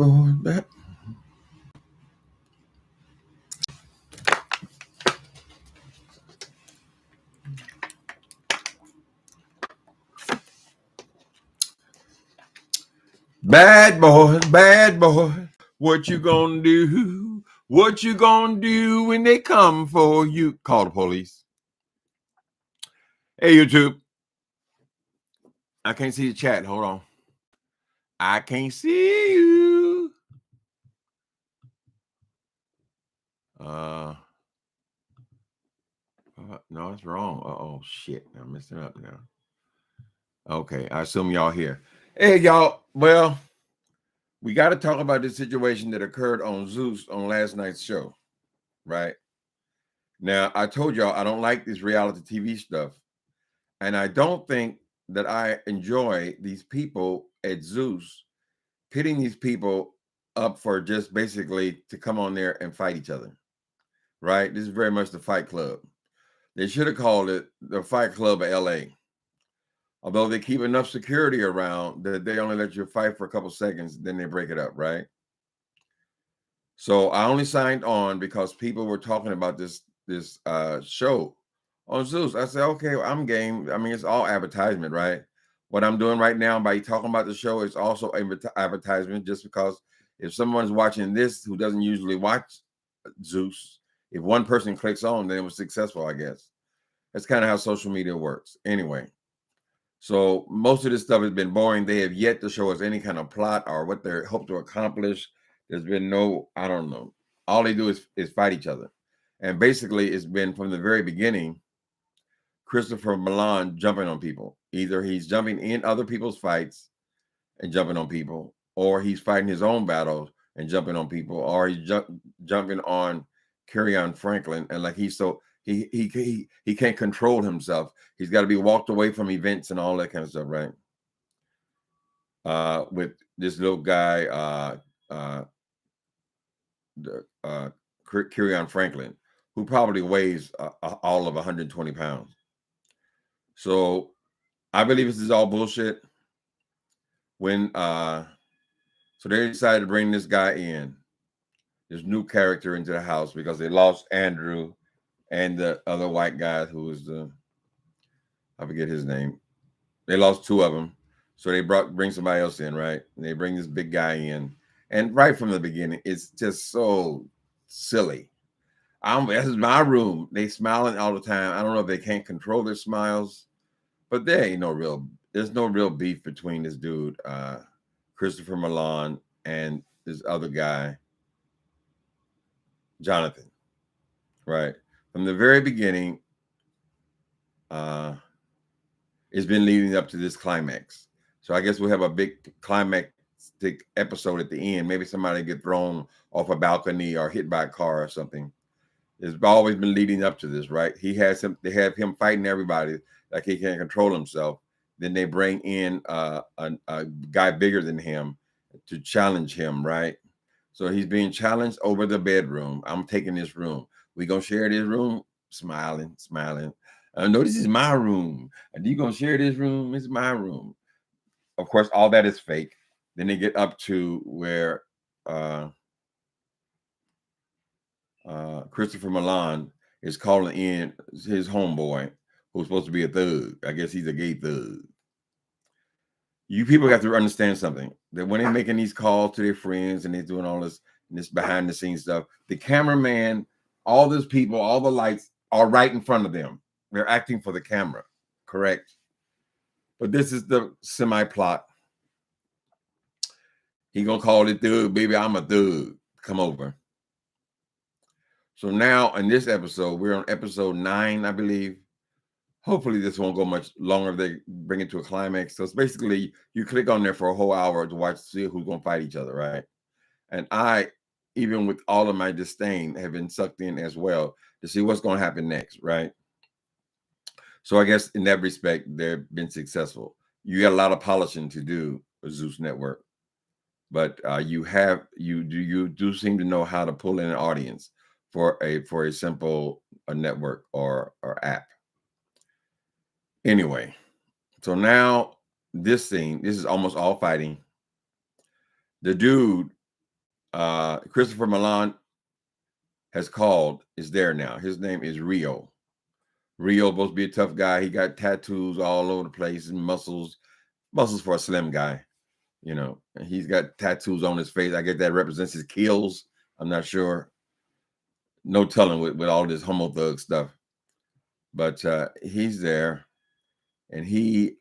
boy, bad boy, bad boy. What you gonna do? What you gonna do when they come for you? Call the police. Hey, YouTube. I can't see the chat. Hold on. I can't see you. No, it's wrong. Oh shit. I'm messing up now. Okay, I assume y'all here. Hey, y'all. Well, we got to talk about this situation that occurred on Zeus on last night's show, right? Now, I told y'all I don't like this reality TV stuff, and I don't think that I enjoy these people at Zeus pitting these people up for just basically to come on there and fight each other, right? This is very much the Fight Club. They should have called it the Fight Club of LA. Although they keep enough security around that they only let you fight for a couple seconds, then they break it up, right? So I only signed on because people were talking about this show on Zeus. I said, okay, well, I'm game. I mean, it's all advertisement, right? What I'm doing right now by talking about the show is also advertisement, just because if someone's watching this who doesn't usually watch Zeus, if one person clicks on, then it was successful, I guess. That's kind of how social media works. Anyway, so most of this stuff has been boring. They have yet to show us any kind of plot or what they hope to accomplish. There's been no, I don't know. All they do is fight each other. And basically, it's been from the very beginning, Christopher Milan jumping on people. Either he's jumping in other people's fights and jumping on people, or he's fighting his own battles and jumping on people, or he's jumping on Carry-On Franklin. And like he can't control himself. He's got to be walked away from events and all that kind of stuff, right? With this little guy, Carry-On Franklin, who probably weighs all of 120 pounds. So I believe this is all bullshit. When so they decided to bring this guy in, this new character into the house, because they lost Andrew and the other white guy who was I forget his name. They lost two of them. So they bring somebody else in, right? And they bring this big guy in. And right from the beginning, it's just so silly. This is my room. They smiling all the time. I don't know if they can't control their smiles, but there's no real beef between this dude, Christopher Milan, and this other guy, Jonathan. Right. From the very beginning, it's been leading up to this climax. So I guess we'll have a big climactic episode at the end. Maybe somebody get thrown off a balcony or hit by a car or something. It's always been leading up to this, right? They have him fighting everybody like he can't control himself. Then they bring in a guy bigger than him to challenge him, right? So he's being challenged over the bedroom. I'm taking this room. We gonna share this room? Smiling. No, this is my room. And you gonna share this room? It's my room. Of course, all that is fake. Then they get up to where Christopher Milan is calling in his homeboy, who's supposed to be a thug. I guess he's a gay thug. You people have to understand something, that when they're making these calls to their friends and they're doing all this behind the scenes stuff, the cameraman, all those people, all the lights are right in front of them. They're acting for the camera, correct? But this is the semi-plot. He gonna call it thug, baby, I'm a thug. Come over. So now in this episode, we're on episode 9, I believe. Hopefully this won't go much longer if they bring it to a climax. So it's basically you click on there for a whole hour to see who's going to fight each other, right? And I, even with all of my disdain, have been sucked in as well to see what's going to happen next, right? So I guess in that respect, they've been successful. You got a lot of polishing to do with Zeus Network, but you do seem to know how to pull in an audience for a simple network or app. Anyway, so now this scene, this is almost all fighting. The dude Christopher Milan has called, is there now. His name is Rio. Rio supposed to be a tough guy. He got tattoos all over the place and muscles for a slim guy. You know, and he's got tattoos on his face. I guess that represents his kills. I'm not sure. No telling with all this homo thug stuff. But he's there, and he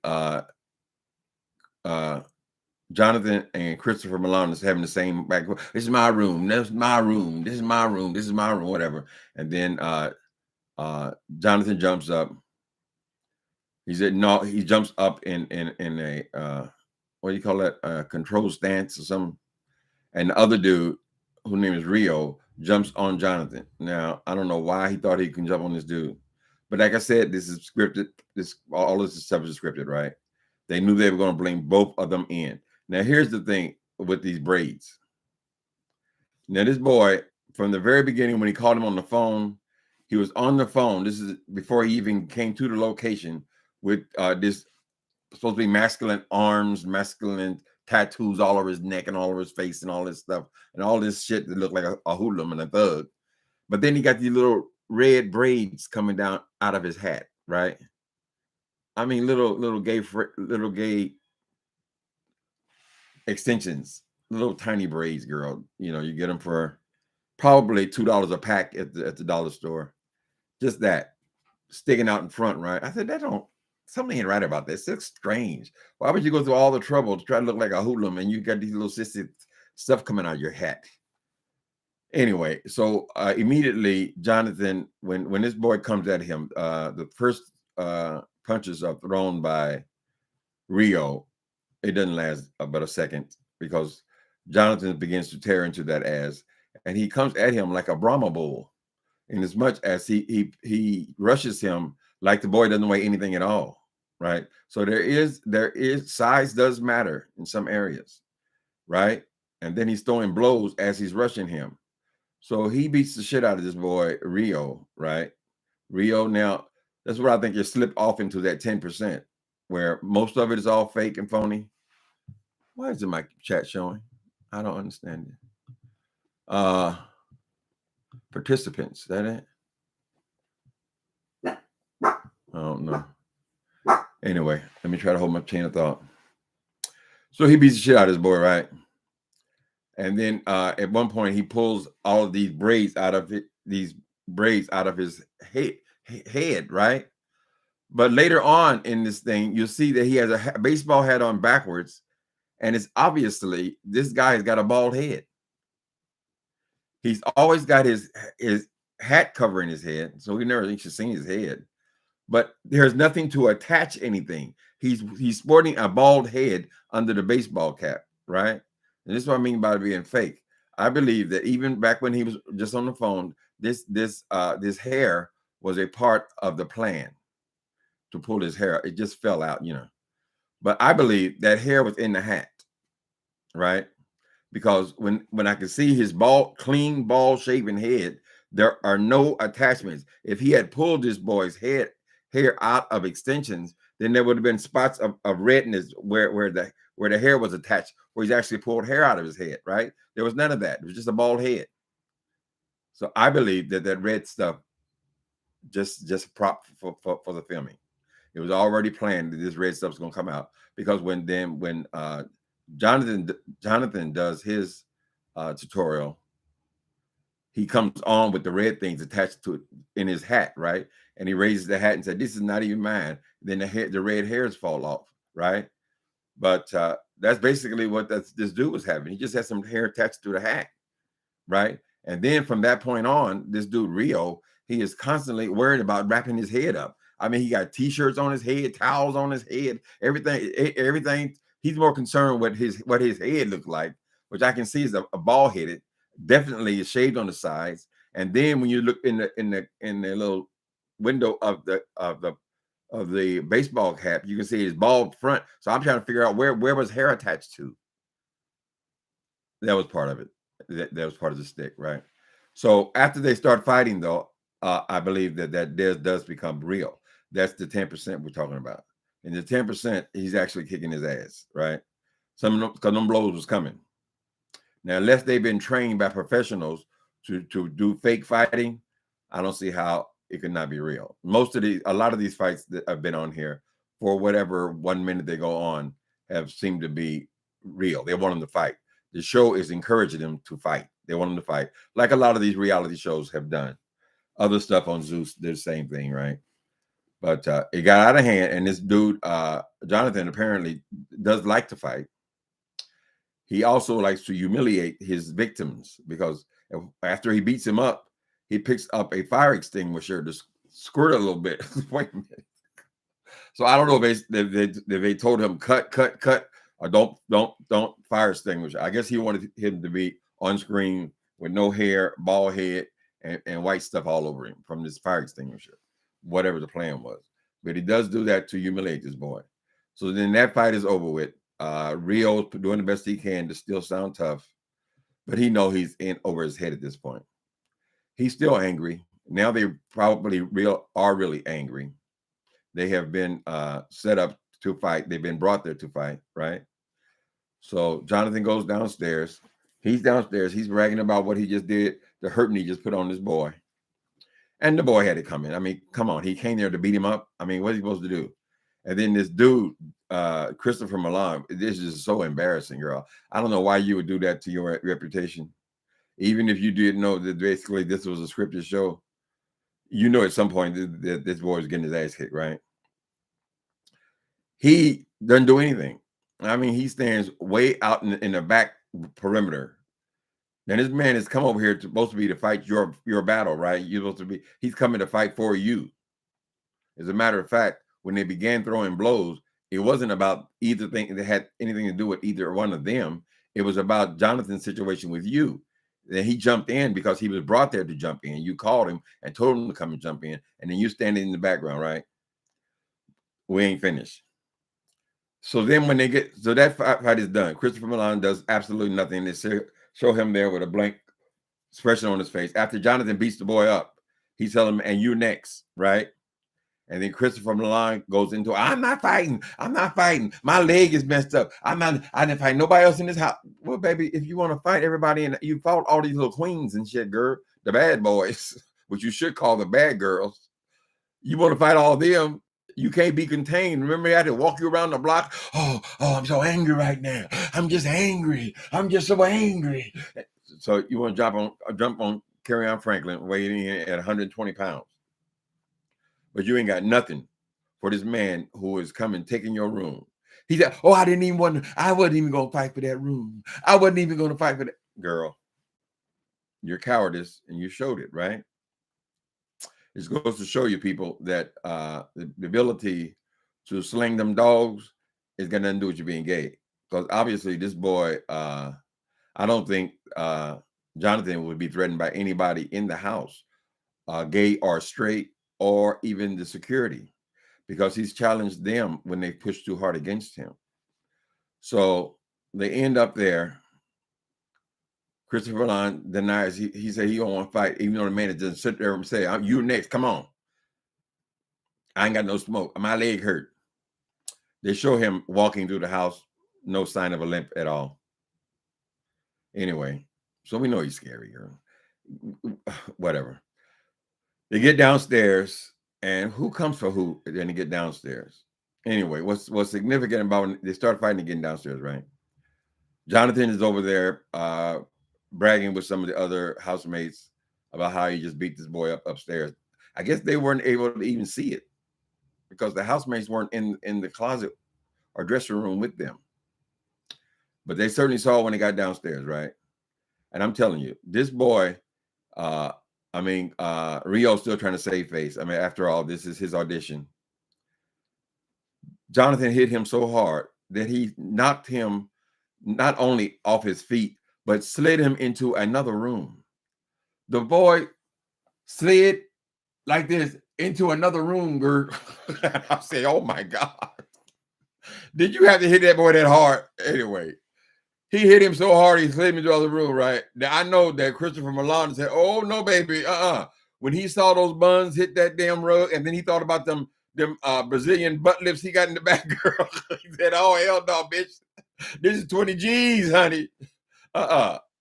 Jonathan and Christopher Milan is having the same back. This is my room. This is my room. This is my room. This is my room. Whatever. And then Jonathan jumps up. He said no. He jumps up in a what do you call that? Control stance or something. And the other dude, whose name is Rio, jumps on Jonathan. Now I don't know why he thought he can jump on this dude, but like I said, this is scripted. All this stuff is scripted, right? They knew they were going to bring both of them in. Now, here's the thing with these braids. Now, this boy, from the very beginning, when he called him on the phone, he was on the phone. This is before he even came to the location with this supposed to be masculine arms, masculine tattoos all over his neck and all over his face and all this stuff and all this shit that looked like a hoodlum and a thug. But then he got these little red braids coming down out of his hat, right? I mean, little gay extensions, little tiny braids, girl. You know, you get them for probably $2 a pack at the dollar store. Just that sticking out in front, right? I said, something ain't right about this. It looks strange. Why would you go through all the trouble to try to look like a hoodlum and you got these little sissy stuff coming out of your hat? Anyway, so immediately Jonathan, when this boy comes at him, the first punches are thrown by Rio. It doesn't last about a second because Jonathan begins to tear into that ass, and he comes at him like a Brahma bull, in as much as he rushes him like the boy doesn't weigh anything at all, right? So there is size does matter in some areas, right? And then he's throwing blows as he's rushing him. So he beats the shit out of this boy, Rio, right? Rio, now, that's what I think you slip off into that 10%, where most of it is all fake and phony. Why isn't my chat showing? I don't understand it. Participants, that it? I don't know. Anyway, let me try to hold my chain of thought. So he beats the shit out of this boy, right? And then at one point he pulls all of these braids out of his head, right? But later on in this thing, you'll see that he has a baseball hat on backwards, and it's obviously this guy has got a bald head. He's always got his hat covering his head, so we never should see his head. But there's nothing to attach anything. He's sporting a bald head under the baseball cap, right? And this is what I mean by being fake. I believe that even back when he was just on the phone, this hair was a part of the plan to pull his hair. It just fell out, you know. But I believe that hair was in the hat, right? Because when I could see his clean, bald-shaven head, there are no attachments. If he had pulled this boy's hair out of extensions, then there would have been spots of redness where the hair was attached, where he's actually pulled hair out of his head, right? There was none of that. It was just a bald head. So I believe that red stuff just a prop for the filming. It was already planned that this red stuff is going to come out, because when Jonathan does his tutorial, he comes on with the red things attached to it in his hat, right? And he raises the hat and said, "This is not even mine." Then the red hairs fall off, right? But that's basically what this dude was having. He just had some hair attached to the hat, right? And then from that point on, this dude Rio, he is constantly worried about wrapping his head up. I mean, he got t-shirts on his head, towels on his head, everything. He's more concerned with what his head looked like, which I can see is a bald headed, definitely shaved on the sides. And then when you look in the little window of the baseball cap, you can see his bald front. So I'm trying to figure out where was hair attached to. That was part of it. That was part of the stick, right? So after they start fighting, though, I believe that does become real. That's the 10% we're talking about. And the 10%, he's actually kicking his ass, right? Because them blows was coming. Now, unless they've been trained by professionals to do fake fighting, I don't see how it could not be real. A lot of these fights that have been on here, for whatever 1 minute they go on, have seemed to be real. They want them to fight. The show is encouraging them to fight. They want them to fight, like a lot of these reality shows have done. Other stuff on Zeus did the same thing, right? But it got out of hand, and this dude, Jonathan, apparently does like to fight. He also likes to humiliate his victims, because after he beats him up, he picks up a fire extinguisher to squirt a little bit. Wait a minute. So I don't know if they told him cut, or don't fire extinguisher. I guess he wanted him to be on screen with no hair, bald head, and white stuff all over him from this fire extinguisher, whatever the plan was. But he does do that to humiliate this boy. So then that fight is over with. Rio's doing the best he can to still sound tough, but he knows he's in over his head at this point. He's still angry. Now they probably are really angry. They have been set up to fight. They've been brought there to fight, right? So Jonathan goes downstairs. He's downstairs. He's bragging about what he just did, the hurting he just put on this boy. And the boy had it coming. I mean, come on. He came there to beat him up. I mean, what's he supposed to do? And then this dude, Christopher Milan, this is so embarrassing, girl. I don't know why you would do that to your reputation. Even if you didn't know that basically this was a scripted show, you know at some point that this boy is getting his ass kicked, right? He doesn't do anything. I mean, he stands way out in the back perimeter. Now, this man has come over here supposed to be to fight your battle, right? You're supposed to be, he's coming to fight for you. As a matter of fact, when they began throwing blows, it wasn't about either thing that had anything to do with either one of them. It was about Jonathan's situation with you. Then he jumped in because he was brought there to jump in. You called him and told him to come and jump in. And then you standing in the background, right? We ain't finished. So then when they get, so that fight is done. Christopher Milan does absolutely nothing. They show him there with a blank expression on his face. After Jonathan beats the boy up, he's telling him, and you next, right? And then Christopher Milan goes into, I'm not fighting. My leg is messed up. I didn't fight nobody else in this house. Well, baby, if you want to fight everybody, and you fought all these little queens and shit, girl, the bad boys, which you should call the bad girls. You want to fight all of them, you can't be contained. Remember, I had to walk you around the block. Oh, I'm so angry right now. I'm just angry. I'm just so angry. So you want to jump on Carry On Franklin, weighing in at 120 pounds. But you ain't got nothing for this man who is coming, taking your room. He said, oh, I wasn't even going to fight for that room. I wasn't even going to fight for that. Girl, you're cowardice, and you showed it, right? It goes to show you, people, that the ability to sling them dogs is going to undo what you're being gay. Because obviously this boy, I don't think Jonathan would be threatened by anybody in the house, gay or straight, or even the security, because he's challenged them when they push too hard against him. So they end up there. Christopher Milan denies. He said he don't want to fight, even though the man doesn't sit there and say, you next, come on. I ain't got no smoke. My leg hurt. They show him walking through the house, no sign of a limp at all. Anyway, so we know he's scary, girl. Whatever. They get downstairs, and who comes for who? Then they get downstairs. Anyway, what's significant about when they start fighting and getting downstairs, right? Jonathan is over there bragging with some of the other housemates about how he just beat this boy up upstairs. I guess they weren't able to even see it because the housemates weren't in the closet or dressing room with them. But they certainly saw when they got downstairs, right? And I'm telling you, this boy, Rio's still trying to save face. I mean, after all, this is his audition. Jonathan hit him so hard that he knocked him not only off his feet, but slid him into another room. The boy slid like this into another room, girl. I say, oh my God. Did you have to hit that boy that hard? Anyway, he hit him so hard, he slid him into the other room, right? Now, I know that Christopher Milan said, oh, no, baby, When he saw those buns hit that damn rug, and then he thought about them Brazilian butt lifts he got in the back, girl. He said, oh, hell no, bitch. This is 20 G's, honey.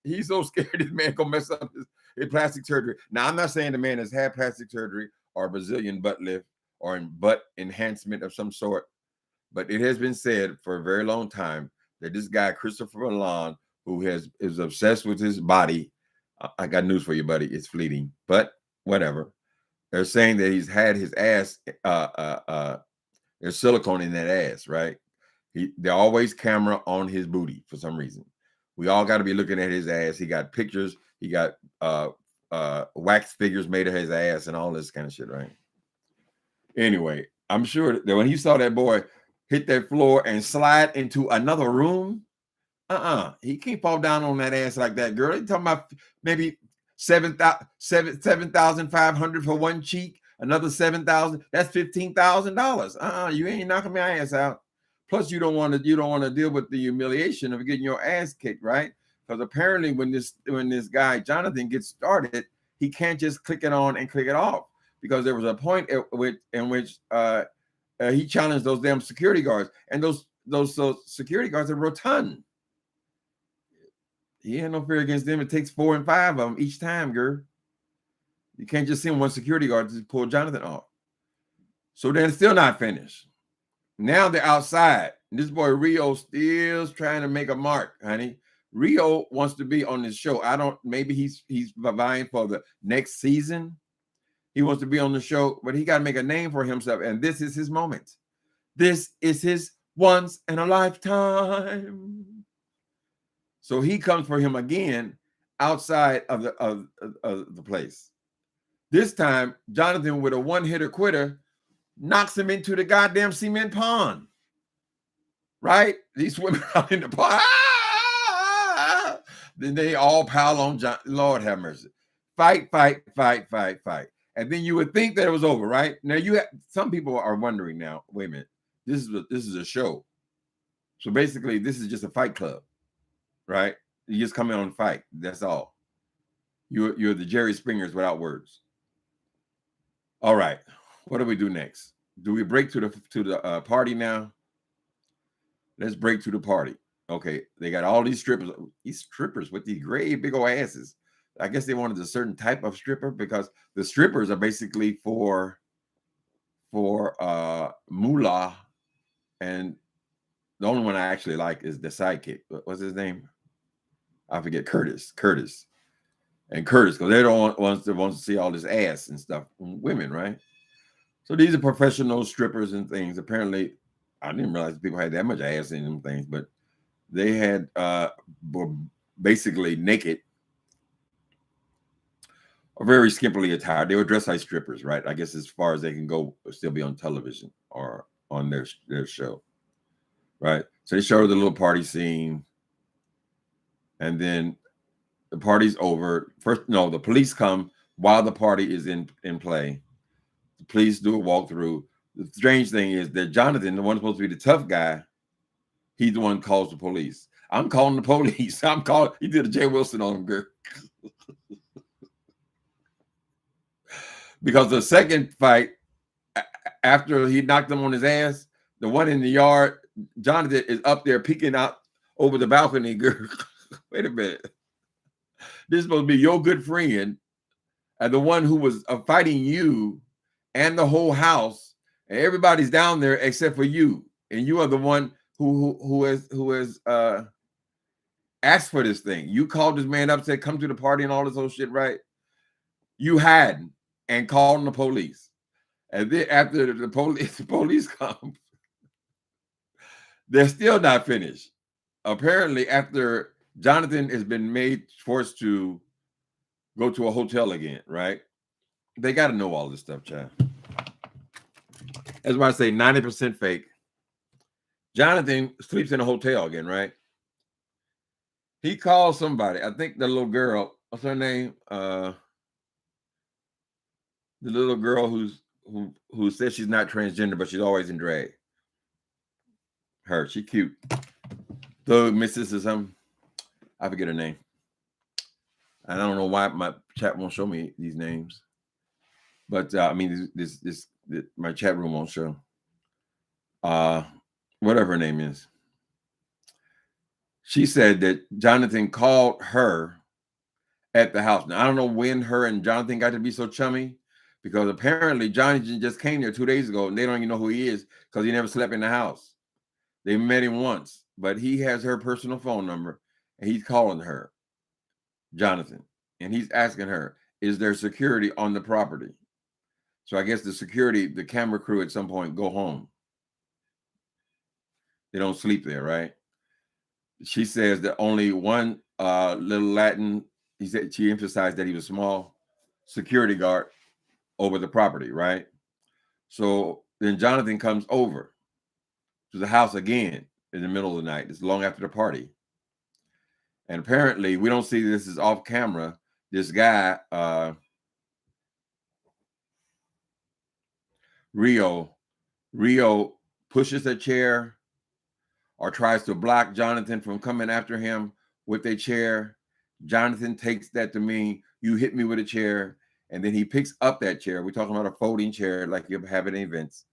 He's so scared this man gonna mess up his plastic surgery. Now, I'm not saying the man has had plastic surgery or a Brazilian butt lift or in butt enhancement of some sort, but it has been said for a very long time that this guy, Christopher Milan, who is obsessed with his body, I got news for you, buddy. It's fleeting, but whatever. They're saying that he's had his ass, there's silicone in that ass, right? They're always camera on his booty for some reason. We all got to be looking at his ass. He got pictures. He got wax figures made of his ass and all this kind of shit, right? Anyway, I'm sure that when he saw that boy hit that floor and slide into another room, he can't fall down on that ass like that, girl. You're talking about maybe 7,500 for one cheek, another 7,000. That's $15,000. You ain't knocking my ass out. Plus, you don't want to deal with the humiliation of getting your ass kicked, right? Because apparently, when this guy Jonathan gets started, he can't just click it on and click it off, because there was a point in which he challenged those damn security guards, and those security guards are rotund. He had no fear against them. It takes 4 and 5 of them each time, girl. You can't just send one security guard to pull Jonathan off. So then it's still not finished. Now they're outside. This boy Rio still trying to make a mark, honey. Rio wants to be on this show. Maybe he's vying for the next season. He wants to be on the show, but he got to make a name for himself. And this is his moment. This is his once in a lifetime. So he comes for him again outside of the place. This time, Jonathan, with a one-hitter quitter, knocks him into the goddamn cement pond. Right? These women out in the pond. Then they all pile on John. Lord have mercy. Fight. And then you would think that it was over, right? Now some people are wondering now, wait a minute, this is a show. So basically, this is just a fight club, right? You just come in on fight. That's all. You're the Jerry Springers without words. All right. What do we do next? Do we break to the party now? Let's break to the party. Okay, they got all these strippers. These strippers with these great big old asses. I guess they wanted a certain type of stripper, because the strippers are basically for moolah, and the only one I actually like is the sidekick. What's his name? I forget. Curtis, because they're the ones that want to see all this ass and stuff from women, right? So these are professional strippers and things. Apparently, I didn't realize people had that much ass in them things, but they were basically naked or very skimpily attired. They were dressed like strippers, right? I guess as far as they can go, still be on television or on their show, right? So they showed the little party scene, and then the party's over. The police come while the party is in play. The police do a walkthrough. The strange thing is that Jonathan, the one supposed to be the tough guy, he's the one who calls the police. I'm calling the police. He did a Jay Wilson on him, girl. Because the second fight, after he knocked him on his ass, the one in the yard, Jonathan is up there peeking out over the balcony, girl. Wait a minute. This is supposed to be your good friend, and the one who was fighting you and the whole house, and everybody's down there except for you, and you are the one who has asked for this thing. You called this man up, said come to the party and all this old shit, right? You hadn't, and called the police, and then after the police come, they're still not finished. Apparently, after Jonathan has been forced to go to a hotel again, right? They got to know all this stuff, child. That's why I say 90% fake. Jonathan sleeps in a hotel again, right? He calls somebody. I think the little girl, what's her name? The little girl who says she's not transgender, but she's always in drag. She cute. Thug Mrs. or something. I forget her name. I don't know why my chat won't show me these names. But I mean, my chat room won't show. Whatever her name is. She said that Jonathan called her at the house. Now, I don't know when her and Jonathan got to be so chummy, because apparently Jonathan just came there 2 days ago and they don't even know who he is because he never slept in the house. They met him once, but he has her personal phone number and he's calling her, Jonathan, and he's asking her, is there security on the property? So I guess the camera crew at some point go home. They don't sleep there, right? She says that only one little Latin, she emphasized that he was small, security guard over the property, right? So then Jonathan comes over to the house again in the middle of the night. It's long after the party. And apparently, we don't see this is off camera. This guy, Rio pushes a chair or tries to block Jonathan from coming after him with a chair. Jonathan takes that to mean you hit me with a chair, and then he picks up that chair. We're talking about a folding chair like you have at events.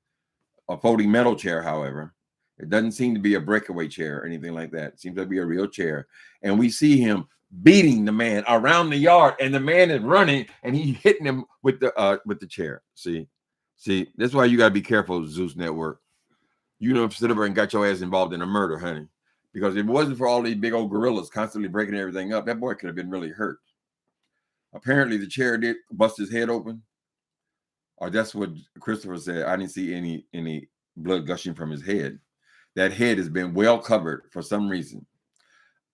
A folding metal chair, however. It doesn't seem to be a breakaway chair or anything like that. It seems to be a real chair. And we see him beating the man around the yard, and the man is running, and he's hitting him with the chair. See, that's why you gotta be careful, Zeus Network. You know, sit over and got your ass involved in a murder, honey. Because if it wasn't for all these big old gorillas constantly breaking everything up, that boy could have been really hurt. Apparently, the chair did bust his head open, or that's what Christopher said. I didn't see any blood gushing from his head. That head has been well covered for some reason.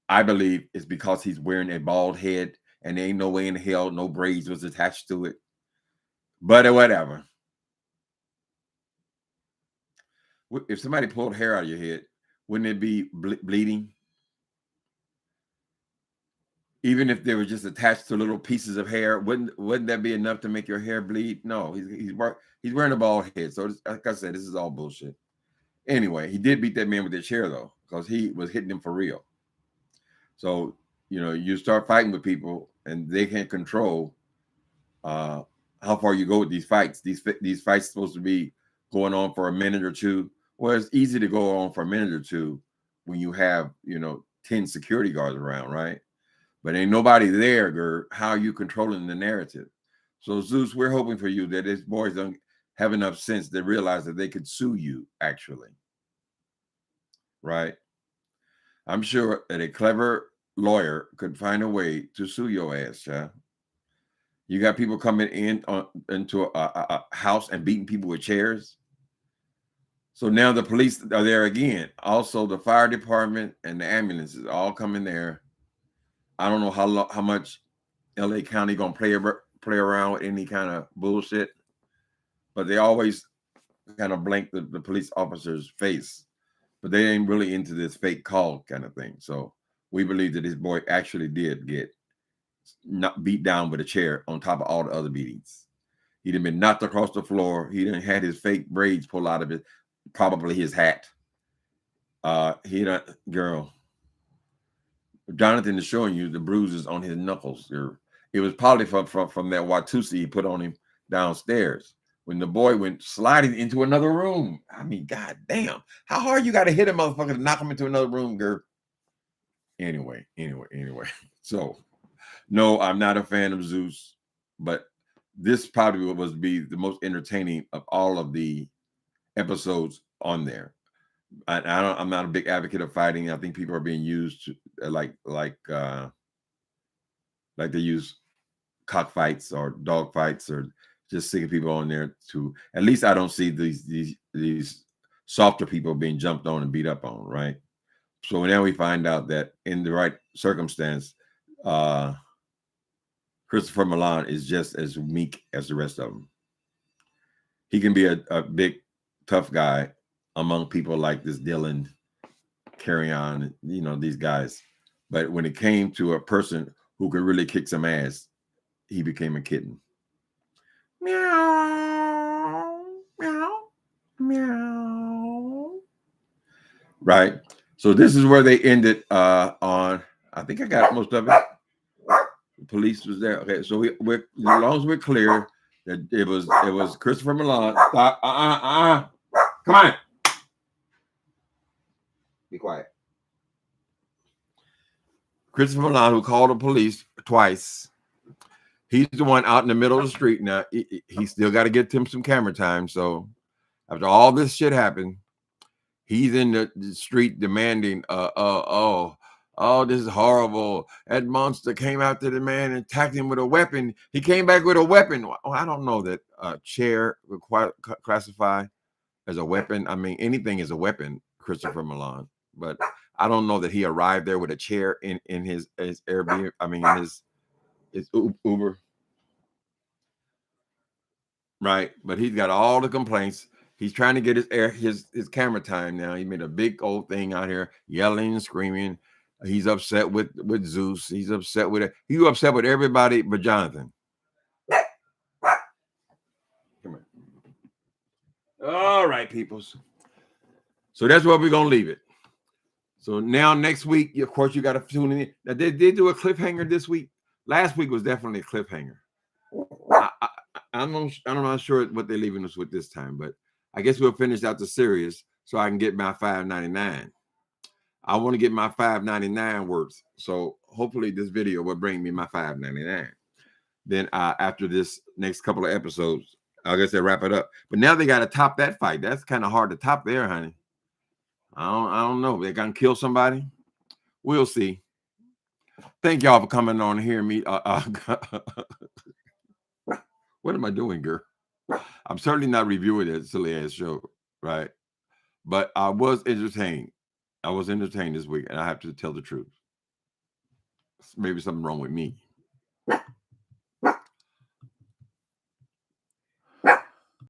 I believe it's because he's wearing a bald head, and there ain't no way in hell no braids was attached to it. But whatever. If somebody pulled hair out of your head, wouldn't it be bleeding? Even if they were just attached to little pieces of hair, wouldn't that be enough to make your hair bleed? No, he's wearing a bald head. So like I said, this is all bullshit. Anyway, he did beat that man with a chair though, because he was hitting him for real. So you start fighting with people, and they can't control how far you go with these fights. These fights are supposed to be going on for a minute or two. Well, it's easy to go on for a minute or two when you have 10 security guards around, right? But ain't nobody there, girl. How are you controlling the narrative? So Zeus, we're hoping for you that these boys don't have enough sense to realize that they could sue you, actually. Right? I'm sure that a clever lawyer could find a way to sue your ass, child. You got people coming into a house and beating people with chairs. So now the police are there again. Also, the fire department and the ambulances all coming there. I don't know how much LA County gonna play around with any kind of bullshit, but they always kind of blank the police officer's face. But they ain't really into this fake call kind of thing. So we believe that this boy actually did get not beat down with a chair on top of all the other beatings. He'd have been knocked across the floor. He didn't had his fake braids pulled out of it, probably his hat. Girl. Jonathan is showing you the bruises on his knuckles. It was probably from that Watusi he put on him downstairs when the boy went sliding into another room. I mean, god damn, how hard you got to hit a motherfucker to knock him into another room, girl. Anyway. So, no, I'm not a fan of Zeus, but this probably was be the most entertaining of all of the episodes on there. I'm not a big advocate of fighting. I think people are being used to like they use cockfights or dog fights, or just sticking people on there to, at least I don't see these softer people being jumped on and beat up on, right? So now we find out that in the right circumstance, Christopher Milan is just as meek as the rest of them. He can be a big, tough guy among people like this Dylan, Carry On, these guys. But when it came to a person who could really kick some ass, he became a kitten. Meow, meow, meow. Right? So this is where they ended on, I think I got most of it. The police was there. Okay, so we're as long as we're clear that it was Christopher Milan. Stop. Come on. Be quiet. Christopher Milan, who called the police twice. He's the one out in the middle of the street now. He still got to get him some camera time. So after all this shit happened, he's in the street demanding, oh, this is horrible. That monster came after the man and attacked him with a weapon. He came back with a weapon. Well, I don't know that chair would classify as a weapon. I mean, anything is a weapon, Christopher Milan. But I don't know that he arrived there with a chair in his Airbnb. I mean, his Uber. Right. But he's got all the complaints. He's trying to get his camera time now. He made a big old thing out here, yelling and screaming. He's upset with Zeus. He's upset with it. He's upset with everybody but Jonathan. Come here. All right, peoples. So that's where we're gonna leave it. So now next week, of course, you got to tune in. Now, they did do a cliffhanger this week. Last week was definitely a cliffhanger. I'm not sure what they're leaving us with this time, but I guess we'll finish out the series so I can get my $5.99. I want to get my $5.99 worth. So hopefully this video will bring me my $5.99. Then after this next couple of episodes, I guess they wrap it up. But now they got to top that fight. That's kind of hard to top there, honey. I don't know. They're gonna kill somebody. We'll see. Thank y'all for coming on and hearing me. What am I doing, girl? I'm certainly not reviewing that silly ass show, right? But I was entertained. I was entertained this week, and I have to tell the truth. Maybe something wrong with me.